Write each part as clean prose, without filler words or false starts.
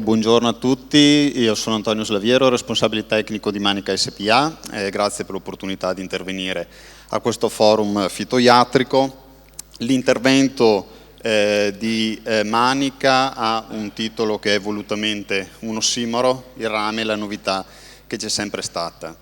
Buongiorno a tutti, io sono Antonio Slaviero, responsabile tecnico di Manica SPA, grazie per l'opportunità di intervenire a questo forum fitoiatrico. L'intervento di Manica ha un titolo che è volutamente un ossimoro: il rame è la novità che c'è sempre stata.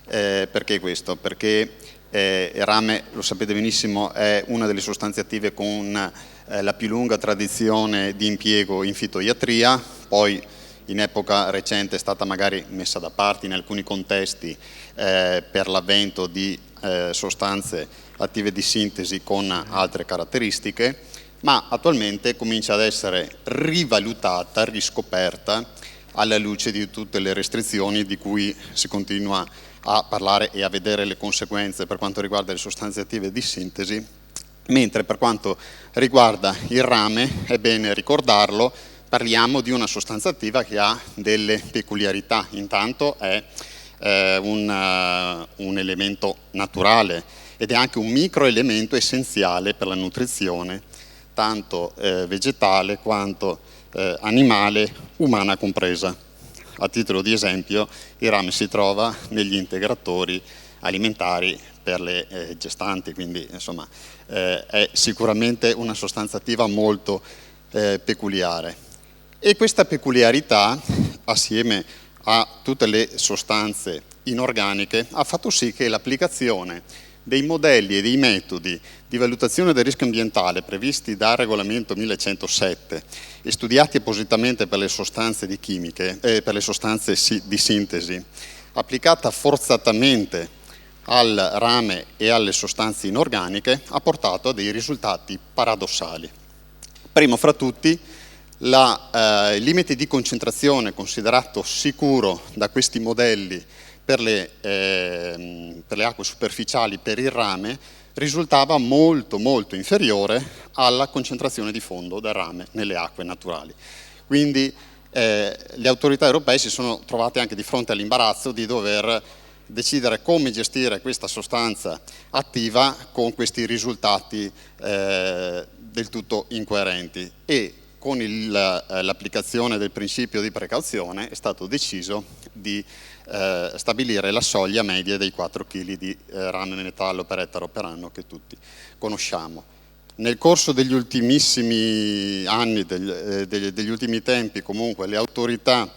Perché questo? Perché il rame, lo sapete benissimo, è una delle sostanze attive con la più lunga tradizione di impiego in fitoiatria, poi in epoca recente è stata magari messa da parte in alcuni contesti per l'avvento di sostanze attive di sintesi con altre caratteristiche, ma attualmente comincia ad essere rivalutata, riscoperta alla luce di tutte le restrizioni di cui si continua a parlare e a vedere le conseguenze per quanto riguarda le sostanze attive di sintesi, mentre per quanto riguarda il rame, è bene ricordarlo, parliamo di una sostanza attiva che ha delle peculiarità. Intanto è un elemento naturale ed è anche un microelemento essenziale per la nutrizione, tanto vegetale quanto animale, umana compresa. A titolo di esempio, il rame si trova negli integratori alimentari per le gestanti, quindi insomma è sicuramente una sostanza attiva molto peculiare. E questa peculiarità, assieme a tutte le sostanze inorganiche, ha fatto sì che l'applicazione dei modelli e dei metodi di valutazione del rischio ambientale previsti dal regolamento 1107 e studiati appositamente per le sostanze per le sostanze di sintesi, applicata forzatamente al rame e alle sostanze inorganiche, ha portato a dei risultati paradossali. Primo fra tutti, il limite di concentrazione considerato sicuro da questi modelli per le acque superficiali per il rame risultava molto inferiore alla concentrazione di fondo del rame nelle acque naturali. Quindi le autorità europee si sono trovate anche di fronte all'imbarazzo di dover decidere come gestire questa sostanza attiva con questi risultati del tutto incoerenti, e con l'applicazione del principio di precauzione è stato deciso di stabilire la soglia media dei 4 kg di rame metallo per ettaro per anno che tutti conosciamo. Nel corso degli ultimissimi anni, degli ultimi tempi, comunque, le autorità,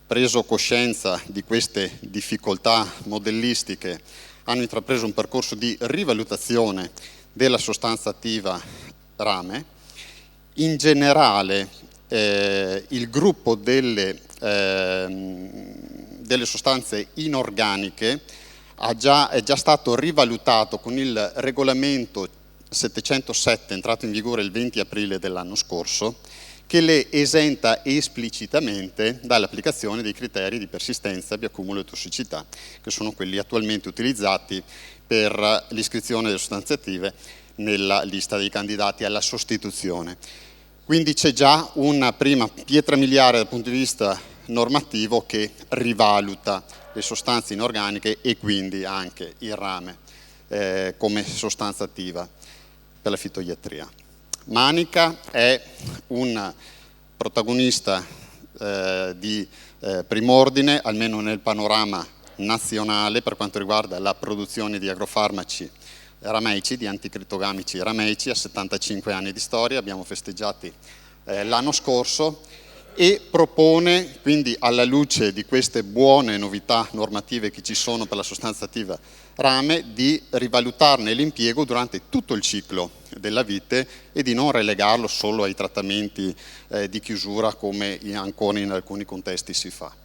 preso coscienza di queste difficoltà modellistiche, hanno intrapreso un percorso di rivalutazione della sostanza attiva rame. In generale il gruppo delle sostanze inorganiche è già stato rivalutato con il regolamento 707 entrato in vigore il 20 aprile dell'anno scorso, che le esenta esplicitamente dall'applicazione dei criteri di persistenza, bioaccumulo e tossicità, che sono quelli attualmente utilizzati per l'iscrizione delle sostanze attive nella lista dei candidati alla sostituzione. Quindi c'è già una prima pietra miliare dal punto di vista normativo che rivaluta le sostanze inorganiche e quindi anche il rame come sostanza attiva per la fitoiatria. Manica è un protagonista di prim'ordine, almeno nel panorama nazionale, per quanto riguarda la produzione di agrofarmaci rameici, di anticritogamici rameici, a 75 anni di storia, abbiamo festeggiati l'anno scorso, e propone quindi, alla luce di queste buone novità normative che ci sono per la sostanza attiva rame, di rivalutarne l'impiego durante tutto il ciclo della vite e di non relegarlo solo ai trattamenti di chiusura come ancora in alcuni contesti si fa.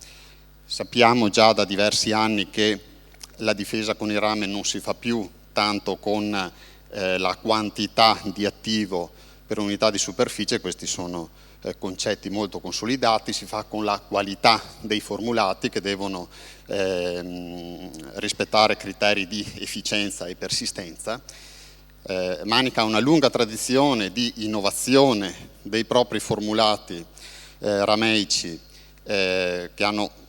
Sappiamo già da diversi anni che la difesa con il rame non si fa più tanto con la quantità di attivo per unità di superficie, questi sono concetti molto consolidati, si fa con la qualità dei formulati che devono rispettare criteri di efficienza e persistenza. Manica ha una lunga tradizione di innovazione dei propri formulati rameici che hanno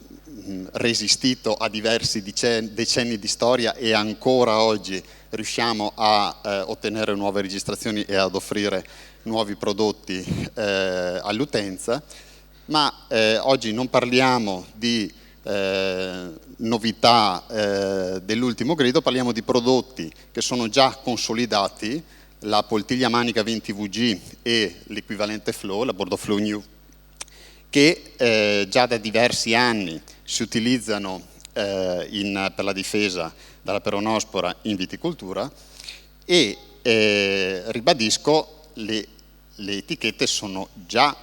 resistito a diversi decenni di storia, e ancora oggi riusciamo a ottenere nuove registrazioni e ad offrire nuovi prodotti all'utenza. ma oggi non parliamo di novità dell'ultimo grido, parliamo di prodotti che sono già consolidati, la poltiglia manica 20 VG e l'equivalente Flow, la Bordeaux Flow New, che già da diversi anni si utilizzano per la difesa dalla peronospora in viticoltura, e ribadisco, le etichette sono già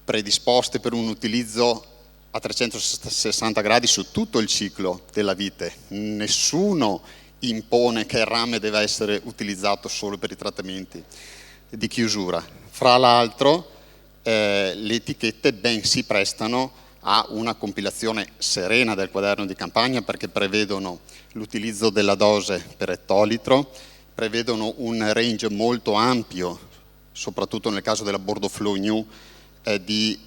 predisposte per un utilizzo a 360 gradi su tutto il ciclo della vite. Nessuno impone che il rame deve essere utilizzato solo per i trattamenti di chiusura. Fra l'altro le etichette ben si prestano a una compilazione serena del quaderno di campagna, perché prevedono l'utilizzo della dose per ettolitro, prevedono un range molto ampio, soprattutto nel caso della Bordeaux Flow New, di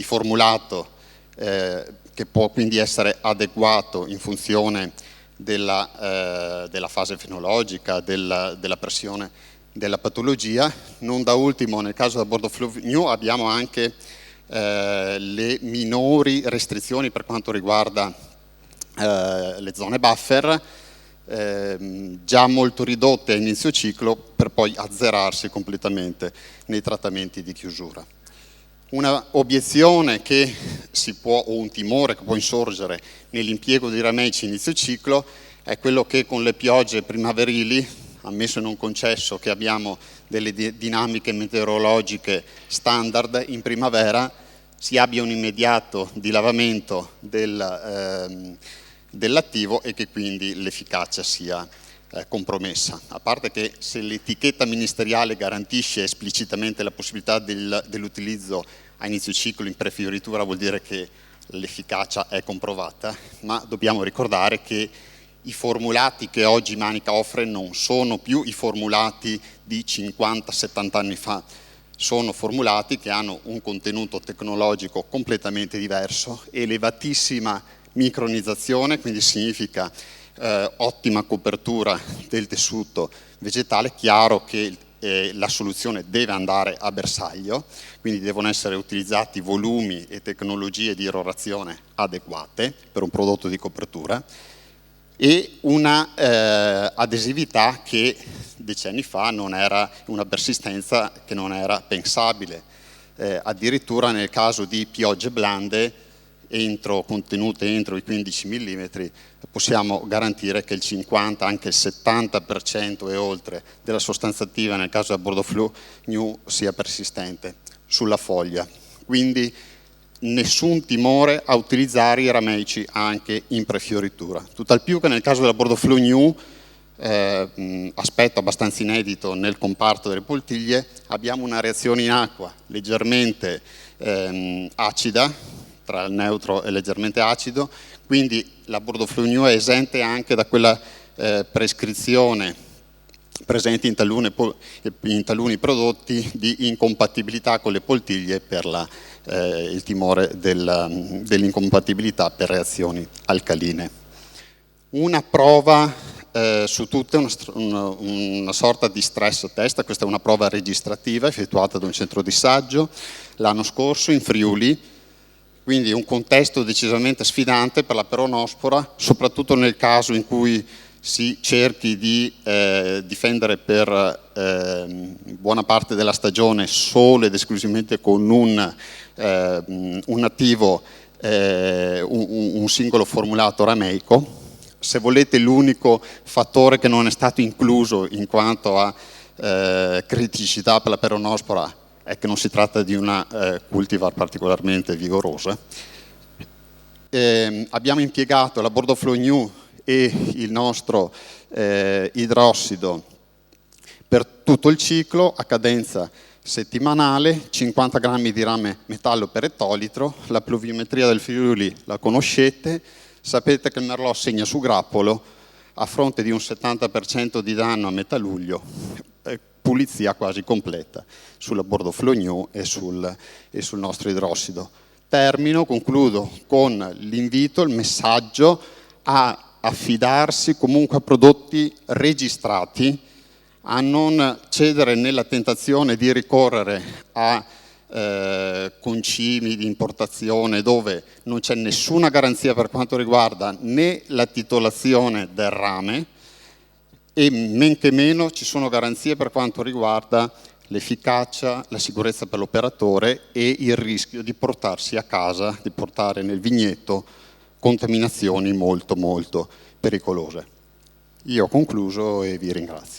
formulato che può quindi essere adeguato in funzione della fase fenologica, della pressione della patologia. Non da ultimo, nel caso della Bordeaux Flow New abbiamo anche le minori restrizioni per quanto riguarda le zone buffer, già molto ridotte a inizio ciclo, per poi azzerarsi completamente nei trattamenti di chiusura. Una obiezione che si può, o un timore che può insorgere nell'impiego di rameci inizio ciclo, è quello che con le piogge primaverili, ammesso e non concesso che abbiamo delle dinamiche meteorologiche standard in primavera, si abbia un immediato dilavamento dell'attivo e che quindi l'efficacia sia compromessa. A parte che se l'etichetta ministeriale garantisce esplicitamente la possibilità dell'utilizzo a inizio ciclo in prefioritura, vuol dire che l'efficacia è comprovata, ma dobbiamo ricordare che i formulati che oggi Manica offre non sono più i formulati di 50-70 anni fa, sono formulati che hanno un contenuto tecnologico completamente diverso, elevatissima micronizzazione, quindi significa ottima copertura del tessuto vegetale. Chiaro che la soluzione deve andare a bersaglio, quindi devono essere utilizzati volumi e tecnologie di irrorazione adeguate per un prodotto di copertura, e una adesività che decenni fa non era, una persistenza che non era pensabile. Addirittura nel caso di piogge blande contenute entro i 15 mm, possiamo garantire che il 50, anche il 70% e oltre della sostanza attiva nel caso della Bordeaux Flow New sia persistente sulla foglia. Quindi nessun timore a utilizzare i rameici anche in prefioritura. Tutt'al più che nel caso della Bordeaux Flow New, aspetto abbastanza inedito nel comparto delle poltiglie, abbiamo una reazione in acqua leggermente acida, tra il neutro e leggermente acido, quindi la Bordeaux Flow New è esente anche da quella prescrizione presente in taluni prodotti di incompatibilità con le poltiglie per il timore dell'incompatibilità per reazioni alcaline. Una prova su tutte, una sorta di stress test, questa è una prova registrativa effettuata da un centro di saggio l'anno scorso in Friuli, quindi un contesto decisamente sfidante per la peronospora, soprattutto nel caso in cui si cerchi di difendere per buona parte della stagione solo ed esclusivamente con un attivo, un singolo formulato rameico. Se volete, l'unico fattore che non è stato incluso in quanto a criticità per la peronospora è che non si tratta di una cultivar particolarmente vigorosa. Abbiamo impiegato la Bordeaux Flow New e il nostro idrossido per tutto il ciclo a cadenza settimanale, 50 grammi di rame metallo per ettolitro. La pluviometria del Friuli la conoscete, sapete che il Merlot segna su grappolo a fronte di un 70% di danno a metà luglio, pulizia quasi completa sulla Bordeaux Flow New e sul nostro idrossido. Concludo con l'invito, il messaggio a affidarsi comunque a prodotti registrati, a non cedere nella tentazione di ricorrere a concimi di importazione dove non c'è nessuna garanzia per quanto riguarda né la titolazione del rame e men che meno ci sono garanzie per quanto riguarda l'efficacia, la sicurezza per l'operatore e il rischio di portarsi a casa, di portare nel vigneto contaminazioni molto molto pericolose. Io ho concluso e vi ringrazio.